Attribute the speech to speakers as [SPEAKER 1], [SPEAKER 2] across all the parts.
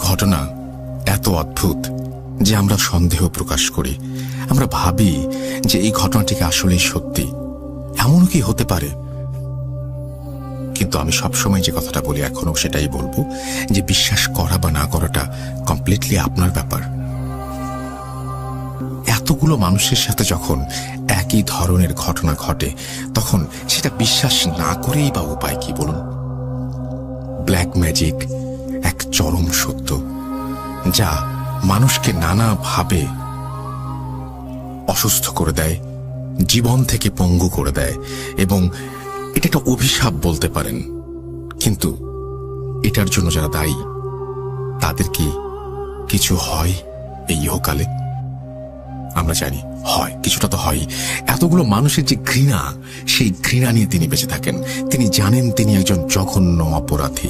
[SPEAKER 1] ঘটনা এত অদ্ভুত যে আমরা সন্দেহ প্রকাশ করি। আমরা ভাবি যে এই ঘটনাটিকে আসলেই সত্যি, এমনও কি হতে পারে। কিন্তু আমি সবসময় যে কথাটা বলি, এখনো সেটাই বলবো, যে বিশ্বাস করা বা না করাটা কমপ্লিটলি আপনার ব্যাপার। এতগুলো মানুষের সাথে যখন একই ধরনের ঘটনা ঘটে, তখন সেটা বিশ্বাস না করেই বা উপায় কি বলুন? ব্ল্যাক ম্যাজিক এক চরম সত্য, যা মানুষকে নানাভাবে অসুস্থ করে দেয়, জীবন থেকে পঙ্গু করে দেয়, এবং এটা একটা অভিশাপ বলতে পারেন। কিন্তু এটার জন্য যারা দায়ী, তাদের কি কিছু হয় এই ইহকালে? আমরা জানি হয়, কিছুটা তো হয়। এতগুলো মানুষের যে ঘৃণা, সেই ঘৃণা নিয়ে তিনি বেঁচে থাকেন। তিনি জানেন তিনি একজন জঘন্য অপরাধী।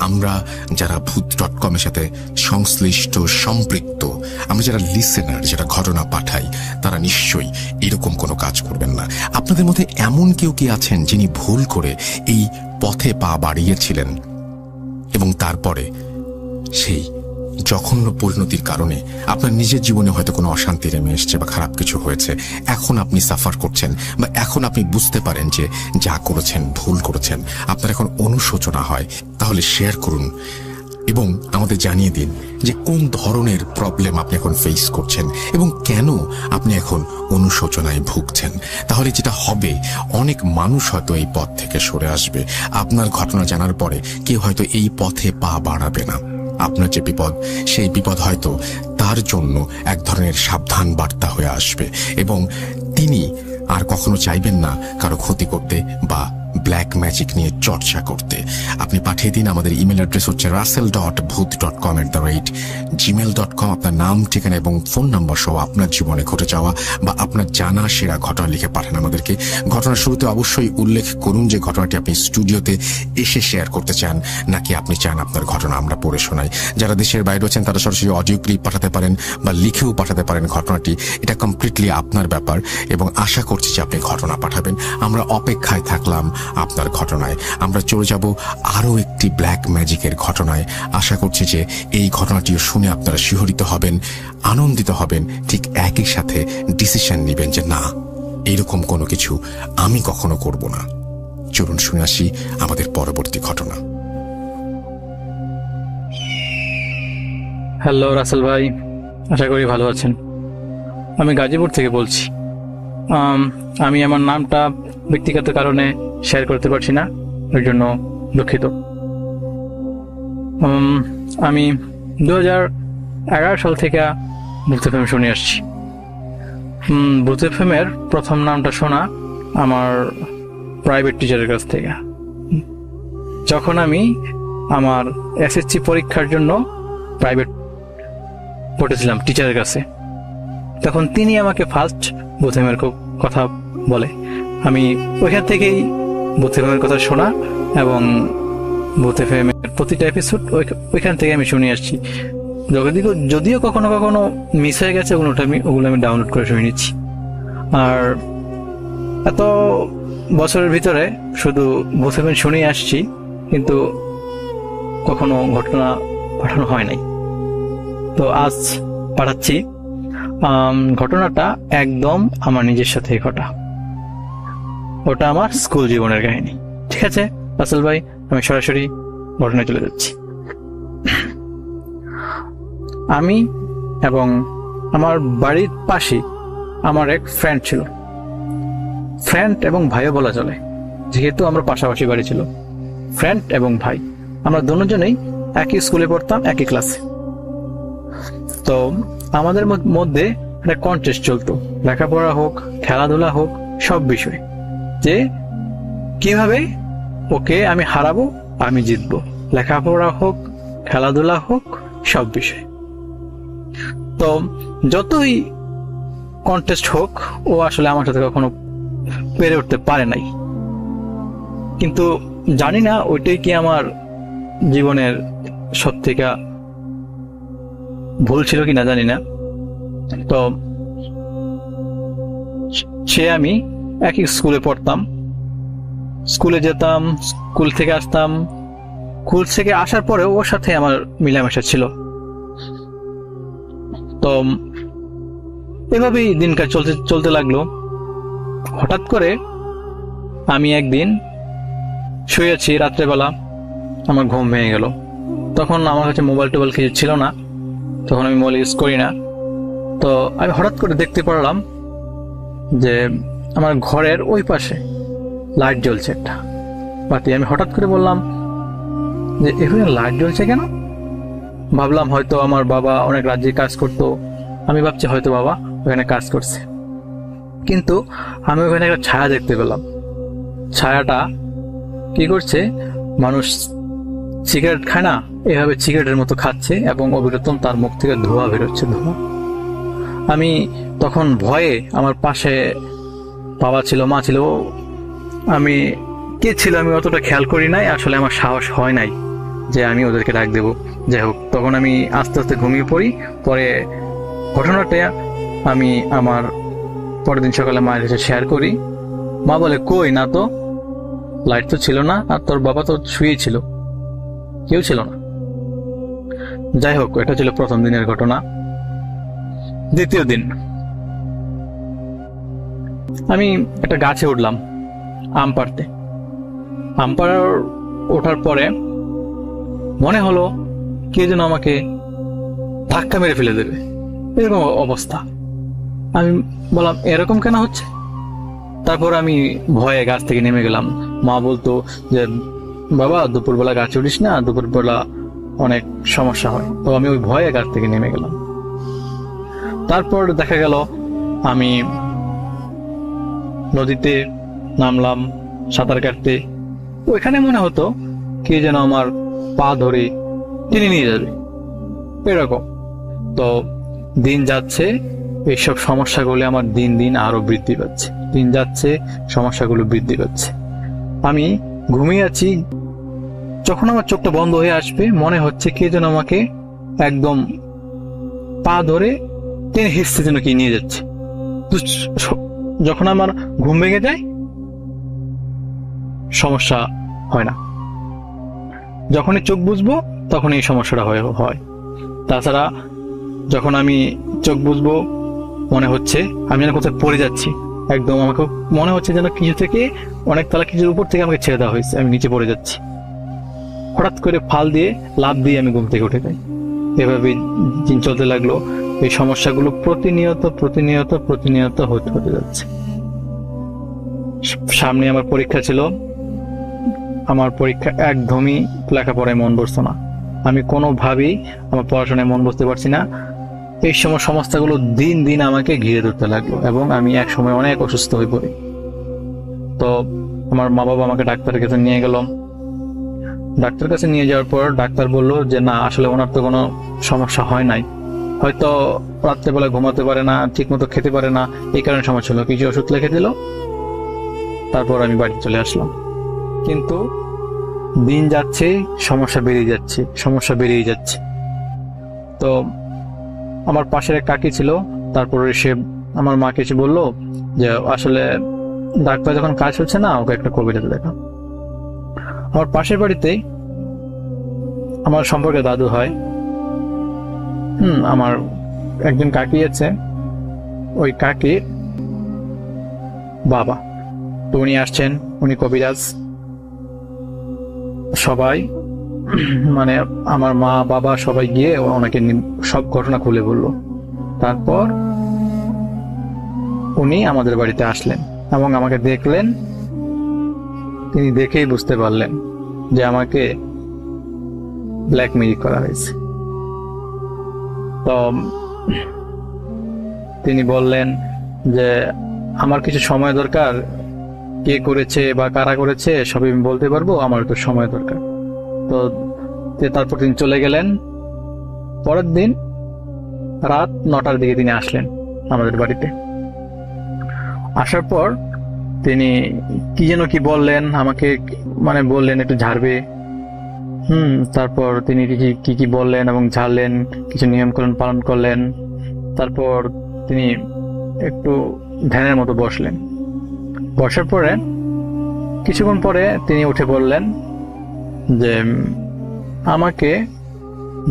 [SPEAKER 1] আমরা যারা ভূত.com এর সাথে সংশ্লিষ্ট, সম্পৃক্ত, আমরা যারা লিসেনার, যারা ঘটনা পাঠাই, তারা নিশ্চয়ই এরকম কোনো কাজ করবেন না। আপনাদের মধ্যে এমন কেউ কি আছেন যিনি ভুল করে এই পথে পা বাড়িয়েছিলেন এবং তারপরে সেই জঘন্য পরিণতির কারণে আপনার নিজের জীবনে হয়তো কোনো অশান্তি নেমে এসছে বা খারাপ কিছু হয়েছে, এখন আপনি সাফার করছেন, বা এখন আপনি বুঝতে পারেন যে যা করেছেন ভুল করেছেন, আপনার এখন অনুশোচনা হয়? তাহলে শেয়ার করুন এবং আমাদের জানিয়ে দিন যে কোন ধরনের প্রবলেম আপনি এখন ফেস করছেন এবং কেন আপনি এখন অনুশোচনায় ভুগছেন। তাহলে যেটা হবে, অনেক মানুষ হয়তো এই পথ থেকে সরে আসবে। আপনার ঘটনা জানার পরে কেউ হয়তো এই পথে পা বাড়াবে না। আপনার যে বিপদ, সেই বিপদ হয়তো তার জন্য এক ধরনের সাবধান বার্তা হয়ে আসবে, এবং তিনি আর কখনো চাইবেন না কারো ক্ষতি করতে বা ব্ল্যাক ম্যাজিক নিয়ে চর্চা করতে। আপনি পাঠিয়ে দিন। আমাদের ইমেল অ্যাড্রেস হচ্ছে russell.booth.com@gmail.com। আপনার নাম, ঠিকানা এবং ফোন নাম্বার সহ আপনার জীবনে ঘটে যাওয়া বা আপনার জানা সেরা ঘটনা লিখে পাঠান আমাদেরকে। ঘটনার শুরুতে অবশ্যই উল্লেখ করুন যে ঘটনাটি আপনি স্টুডিওতে এসে শেয়ার করতে চান, নাকি আপনি চান আপনার ঘটনা আমরা পড়ে শোনাই। যারা দেশের বাইরে আছেন তারা সরাসরি অডিও ক্লিপ পাঠাতে পারেন বা লিখেও পাঠাতে পারেন ঘটনাটি। এটা কমপ্লিটলি আপনার ব্যাপার, এবং আশা করছি যে আপনি ঘটনা পাঠাবেন। আমরা অপেক্ষায় থাকলাম আপনার ঘটনায়। আমরা চলে যাব আরো একটি ব্ল্যাক ম্যাজিকের ঘটনায়। আশা করছি যে এই ঘটনাটিও শুনে আপনারা শিহরিত হবেন, আনন্দিত হবেন, ঠিক একই সাথে ডিসিশন নেবেন যে না, এইরকম কোনো কিছু আমি কখনো করব না। চলুন শুনে আসি আমাদের পরবর্তী ঘটনা।
[SPEAKER 2] হ্যালো রাসেল ভাই, আশা করি ভালো আছেন। আমি গাজীপুর থেকে বলছি। আমি আমার নামটা ব্যক্তিগত কারণে শেয়ার করতে পারছি না, ওই জন্য দুঃখিত। আমি 2011 সাল থেকে ভূত এফএম শুনে আসছি। ভূত এফএমের প্রথম নামটা শোনা আমার প্রাইভেট টিচারের কাছ থেকে। যখন আমি আমার এসএসসি পরীক্ষার জন্য প্রাইভেট পড়েছিলাম টিচারের কাছে, তখন তিনি আমাকে ফার্স্ট ভূত এফএমের কথা বলে। আমি ওইখান থেকেই ভূত এফএমের কথা শোনা এবং ভূত এফএমের প্রতিটা এপিসোড ওইখান থেকে আমি শুনে আসছি। যদিও কখনো কখনো মিস হয়ে গেছে, ওগুলো আমি ডাউনলোড করে শুনে নিচ্ছি। আর এত বছরের ভিতরে শুধু ভূত এফএম শুনেই আসছি, কিন্তু কখনো ঘটনা পাঠানো হয় নাই। তো আজ পাঠাচ্ছি। ঘটনাটা একদম আমার নিজের সাথে ঘটা। ওটা আমার স্কুল জীবনের কাহিনী। ঠিক আছে রাসেল ভাই, আমি সরাসরি ঘটনায় চলে যাচ্ছি। আমি এবং আমার বাড়ির পাশে আমার এক ফ্রেন্ড ছিল। ফ্রেন্ড এবং ভাইও বলা চলে, যেহেতু আমরা পাশাপাশি বাড়ি ছিল। ফ্রেন্ড এবং ভাই, আমরা দুজনেই একই স্কুলে পড়তাম, একই ক্লাসে। তো আমাদের মধ্যে একটা কন্টেস্ট চলতো, লেখাপড়া হোক, খেলাধুলা হোক, সব বিষয়, যে কিভাবে ওকে আমি হারাবো, আমি জিতবো। লেখাপড়া হোক, খেলাধুলা হোক, সব বিষয়। তো যতই কন্টেস্ট হোক, ও আসলে আমার সাথে কখনো পেরে উঠতে পারে নাই। কিন্তু জানি না ওইটাই কি আমার জীবনের সব থেকে ভুল ছিল কিনা, জানি না। তো সে আমি একই স্কুলে পড়তাম, স্কুলে যেতাম, স্কুল থেকে আসতাম। স্কুল থেকে আসার পরে ওর সাথে আমার মিলামেশা ছিল, তো এভাবেই দিনকাল চলতে চলতে লাগলো। হঠাৎ করে আমি একদিন শুয়েছি রাত্রেবেলা, আমার ঘুম ভেঙে গেল। তখন আমার কাছে মোবাইল টোবাইল কিছু ছিল না, তখন আমি মোবাইল ইউজ করি না। তো আমি হঠাৎ করে দেখতে পারলাম যে আমার ঘরের ওই পাশে লাইট জ্বলছে একটা বাতি। আমি হঠাৎ করে বললাম যে এখানে লাইট জ্বলছে কেন? ভাবলাম হয়তো আমার বাবা অনেক রাজ্যে কাজ করতো, আমি ভাবছি হয়তো বাবা ওখানে কাজ করছে। কিন্তু আমি ওখানে একটা ছায়া দেখতে পেলাম। ছায়াটা কি করছে, মানুষ সিগারেট খায় না, এভাবে সিগারেটের মতো খাচ্ছে এবং অবিরতম তার মুখ থেকে ধোঁয়া বেরোচ্ছে, ধোঁয়া। আমি তখন ভয়ে, আমার পাশে বাবা ছিল, মা ছিল, আমি কে ছিল আমি অতটা খেয়াল করি নাই, আসলে আমার সাহস হয় নাই যে আমি ওদেরকে ডাক দেবো। যাই হোক, তখন আমি আস্তে আস্তে ঘুমিয়ে পড়ি। পরে ঘটনাটা আমি আমার পরের দিন সকালে মায়ের কাছে শেয়ার করি। মা বলে, কই না তো, লাইট তো ছিল না, আর তোর বাবা তো শুয়েই ছিল, কেউ ছিল না। যাই হোক, এটা ছিল প্রথম দিনের ঘটনা। দ্বিতীয় দিন আমি একটা গাছে উঠলাম আম পাড়তে। আম পাড়ার ওঠার পরে মনে হলো কে যেন আমাকে ধাক্কা মেরে ফেলে দেবে, এরকম অবস্থা। আমি বললাম এরকম কেন হচ্ছে? তারপর আমি ভয়ে গাছ থেকে নেমে গেলাম। মা বলতো যে বাবা দুপুরবেলা গাছে উঠিস না, দুপুরবেলা অনেক সমস্যা হয়। তো আমি ওই ভয়ে গাছ থেকে নেমে গেলাম। তারপর দেখা গেল আমি নদীতে নামলাম সাঁতার কাটতে। ওইখানে মনে হতো কে যেন আমার পা ধরে টেনে নিয়ে যাবে, এরকম। তো দিন যাচ্ছে, এইসব সমস্যাগুলো আমার দিন দিন আরো বৃদ্ধি পাচ্ছে, দিন যাচ্ছে সমস্যাগুলো বৃদ্ধি পাচ্ছে। আমি ঘুমিয়ে আছি, যখন আমার চোখটা বন্ধ হয়ে আসবে মনে হচ্ছে কে যেন আমাকে একদম পা ধরে টেনে হিঁচড়ে যেন কি নিয়ে যাচ্ছে। তো যখন আমার ঘুম ভেঙে যায় সমস্যা হয় না, যখনই চোখ বুঝবো তখন এই সমস্যাটা হয়। তাছাড়া যখন আমি চোখ বুঝবো মনে হচ্ছে আমি যেন কোথায় পড়ে যাচ্ছি, একদম আমাকে মনে হচ্ছে যেন কিছু থেকে, অনেক তালা কিছুর উপর থেকে আমাকে ছেড়ে দেওয়া হয়েছে, আমি নিচে পড়ে যাচ্ছি। হঠাৎ করে ফাল দিয়ে লাফ দিয়ে আমি ঘুম থেকে উঠে যাই। এভাবে দিন চলতে লাগলো। এই সমস্যাগুলো প্রতিনিয়ত প্রতিনিয়ত প্রতিনিয়ত হতে যাচ্ছে। সামনে আমার পরীক্ষা ছিল, আমার পরীক্ষা একদমই লেখাপড়ায় মন বসতো না, আমি কোনোভাবেই আমার পড়াশোনায় মন বসতে পারছি না। এই সময় সমস্যাগুলো দিন দিন আমাকে ঘিরে ধরতে লাগলো এবং আমি এক সময় অনেক অসুস্থ হয়ে পড়ি। তো আমার মা বাবা আমাকে ডাক্তারের কাছে নিয়ে গেল। ডাক্তার কাছে নিয়ে যাওয়ার পর ডাক্তার বলল যে না, আসলে ওনার তো কোনো সমস্যা হয় নাই, হয়তো রাত্রেবেলা ঘুমাতে পারে না, ঠিক মতো খেতে পারে না, এই কারণে সমস্যা হলো। কিছু ওষুধ লিখে দিল, তারপর আমি বাড়িতে চলে আসলাম। কিন্তু দিন যাচ্ছে, সমস্যা বেরিয়ে যাচ্ছে। তো আমার পাশের এক কাকি ছিল, তারপরে সে আমার মাকে এসে বললো যে আসলে ডাক্তার যখন কাজ হচ্ছে না, ওকে একটা কবিরাজ দেখা। আমার পাশের বাড়িতেই আমার সম্পর্কে দাদু হয়, আমার একজন কাকি আছে, ওই কাকির বাবা। তো উনি আসছেন, উনি কবিরাজ। সবাই মানে আমার মা বাবা সবাই গিয়ে ওনাকে সব ঘটনা খুলে বললো। তারপর উনি আমাদের বাড়িতে আসলেন এবং আমাকে দেখলেন। তিনি দেখেই বুঝতে পারলেন যে আমাকে ব্ল্যাক ম্যাজিক করা হয়েছে। তো তিনি বললেন যে আমার কিছু সময় দরকার, কে করেছে বা কারা করেছে সবই আমি বলতে পারবো, আমার একটু সময় দরকার। তো তারপর তিনি চলে গেলেন। পরের দিন রাত 9টার দিকে তিনি আসলেন আমাদের বাড়িতে। আসার পর তিনি কি যেন কি বললেন আমাকে, মানে বললেন একটু ঝাড়বে। তারপর তিনি কি কি বললেন এবং ঝাড়লেন, কিছু নিয়মকানুন পালন করলেন। তারপর তিনি একটু ধ্যানের মতো বসলেন। বসার পরে কিছুক্ষণ পরে তিনি উঠে বললেন যে আমাকে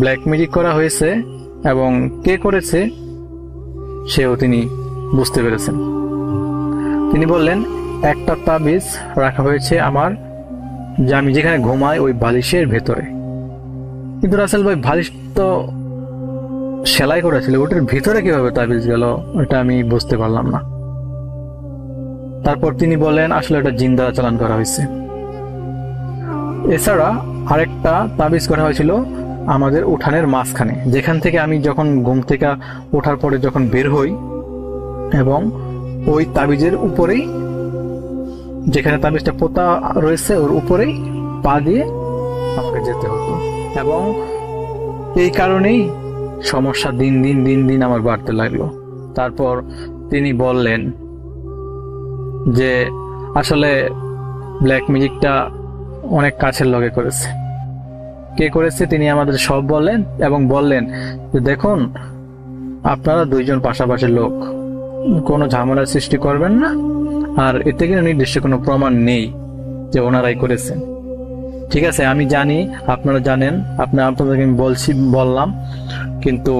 [SPEAKER 2] ব্ল্যাক ম্যাজিক করা হয়েছে এবং কে করেছে সেও তিনি বুঝতে পেরেছেন। তিনি বললেন, একটা তাবিজ রাখা হয়েছে আমার, যে আমি যেখানে ঘুমাই ওই বালিশের ভেতরে। কিন্তু রাসেল ভাই, বালিশ তো সেলাই করা ছিল, ওটার ভিতরে কিভাবে তাবিজ গেল ওটা আমি বুঝতে পারলাম না। তারপর তিনি বলেন, আসলে এটা জিন দ্বারা চালান করা হয়েছে। এছাড়া আরেকটা তাবিজ করা হয়েছিল আমাদের উঠানের মাঝখানে, যেখান থেকে আমি যখন ঘুম থেকে ওঠার পরে যখন বের হই, এবং ওই তাবিজের উপরেই, যেখানে তাবিজটা পোতা রয়েছে ওর উপরেই পা দিয়ে আমাকে যেতে হতো। এবং এই কারণেই সমস্যা দিন দিন দিন দিন আমার বাড়তে লাগলো। তারপর তিনি বললেন যে আসলে ব্ল্যাক ম্যাজিকটা অনেক কাছের লগে করেছে। কে করেছে তিনি আমাদের সব বললেন, এবং বললেন যে দেখুন, আপনারা দুইজন পাশাপাশি লোক, কোনো ঝামেলার সৃষ্টি করবেন না, আর এতে কিন্তু নির্দিষ্ট কোনো প্রমাণ নেই যে ওনারাই করেছেন। ঠিক আছে, আমি জানি, আপনারা জানেন, আপনাদেরকে আমি বললাম, কিন্তু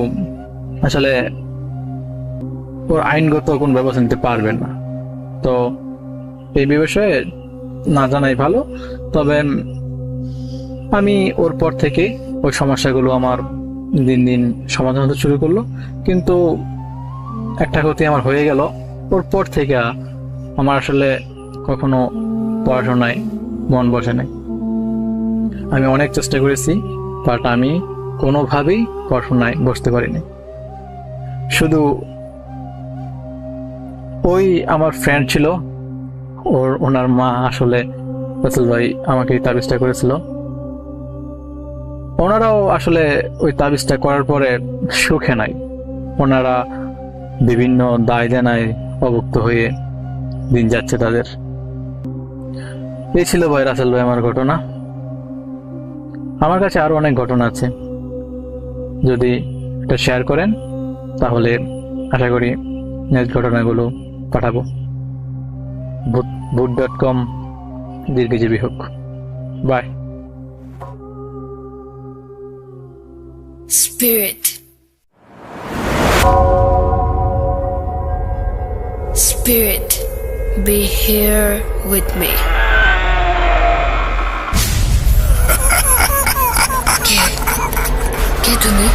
[SPEAKER 2] আসলে ওর আইনগত কোন ব্যবস্থা নিতে পারবেন না। তো এই বিষয়ে না জানাই ভালো। তবে আমি ওর পর থেকে ওই সমস্যাগুলো আমার দিন দিন সমাধান হতে শুরু করলো। কিন্তু একটা ক্ষতি আমার হয়ে গেল, ওর পর থেকে আমার আসলে কখনো পড়াশোনায় মন বসে নাই। আমি অনেক চেষ্টা করেছি, বাট আমি কোনোভাবেই পড়াশোনায় বসতে পারিনি। শুধু ওই আমার ফ্রেন্ড ছিল, ওনার মা আসলে রাসেল ভাই আমাকে এই তাবিজটা করেছিল। ওনারাও আসলে ওই তাবিজটা করার পরে সুখে নাই, ওনারা বিভিন্ন দায় দেনায় অভুক্ত হয়ে দিন যাচ্ছে তাদের। এই ছিল ভাই রাসেল ভাই আমার ঘটনা। আমার কাছে আরো অনেক ঘটনা আছে, যদি এটা শেয়ার করেন তাহলে আশা করি নেক্সট ঘটনাগুলো পাঠাবো। ভূত.com দীর্ঘজীবী হোক। By.
[SPEAKER 3] Spirit. Spirit, be here with me. ¿Qué? ¿Qué, Tony?